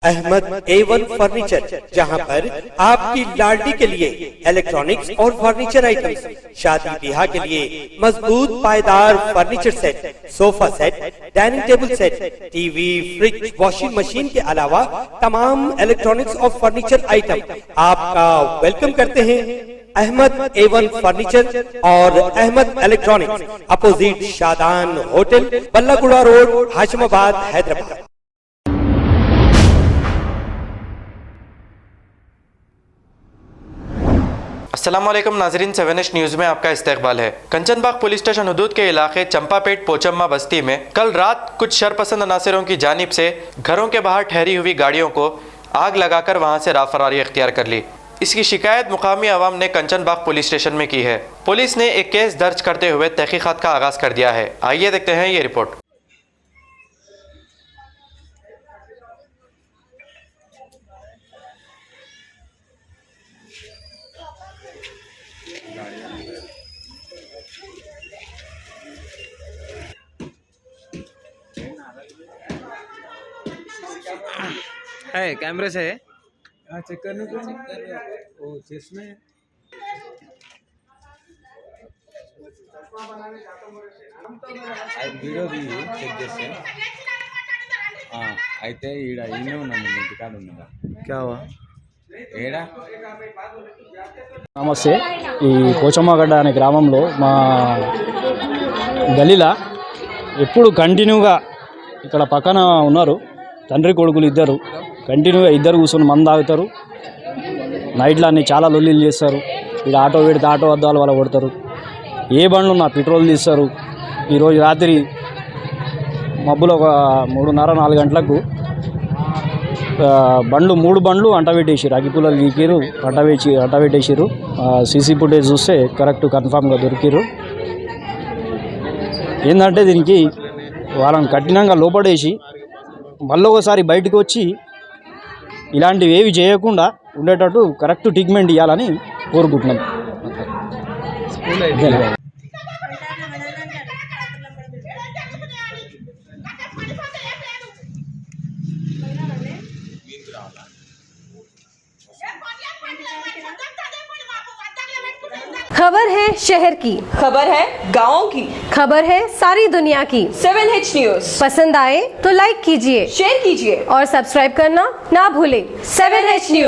Ahmad A1 furniture, जहां पर आपकी लाडली के लिए इलेक्ट्रॉनिक्स और फर्नीचर आइटम्स, शादी ब्याह के लिए मजबूत पायदार furniture set, sofa set, dining table set, TV, fridge, washing machine के अलावा तमाम इलेक्ट्रॉनिक्स और फर्नीचर आइटम आपका वेलकम करते हैं। अहमद A1 फर्नीचर और Ahmed electronics, opposite Shadan hotel, Ballaguda road, Hashimabad, Hyderabad. अस्सलामुअलैकुम नाजरीन, 7H न्यूज़ में आपका इस्तकबाल है। कंचनबाग पुलिस स्टेशन हदूद के इलाके चंपापेट पोचम्मा बस्ती में कल रात कुछ शरपसंद अनासरों की जानिब से घरों के बाहर ठहरी हुई गाड़ियों को आग लगाकर वहां से राफरारी इख्तियार कर ली। इसकी शिकायत मुकामी अवाम ने कंचनबाग पुलिस स्टेशन में की है। पुलिस ने एक केस दर्ज करते हुए तहकीकात का आगाज कर दिया है। आइए देखते हैं ये रिपोर्ट। है कैमरे से है। हाँ, चेक करने को वो चेस्ट में వీడియో తీసి చెక్ చేస్తే అయితే ఈయనే ఉన్నాను, ఇంటికాడ ఉన్నాను. क्या हुआ? ఏడా నమస్తే. ఈ పోచమ్మగడ్డ అనే గ్రామంలో మా గలీలా ఎప్పుడు కంటిన్యూగా ఇక్కడ పక్కన ఉన్నారు తండ్రి కొడుకులు ఇద్దరు. కంటిన్యూగా ఇద్దరు కూర్చొని మందు తాగుతారు. నైట్లో అన్ని చాలా లొల్లీలు చేస్తారు. ఇక్కడ ఆటో పెడితే ఆటో అద్దాలు వాళ్ళ కొడతారు. ఏ బండ్లు ఉన్నా పెట్రోల్ తీస్తారు. ఈరోజు రాత్రి మబ్బులో ఒక 3:30-4 గంటలకు మూడు బండ్లు అంటబెట్టేసారు. అగ్గిపుల్లలు గీకిరు, అంటబెట్టేసారు. సీసీ ఫుటేజ్ చూస్తే కరెక్ట్ కన్ఫామ్గా దొరికిరు. ఏంటంటే దీనికి వాళ్ళని కఠినంగా లోపడేసి మళ్ళీ ఒకసారి బయటకు వచ్చి ఇలాంటివి ఏవి చేయకుండా ఉండేటట్టు కరెక్ట్ ట్రీట్మెంట్ ఇవ్వాలని కోరుకుంటున్నాం. खबर है शहर की, खबर है गाँव की, खबर है सारी दुनिया की। 7H न्यूज़ पसंद आए तो लाइक कीजिए, शेयर कीजिए और सब्सक्राइब करना ना भूलें। 7H news.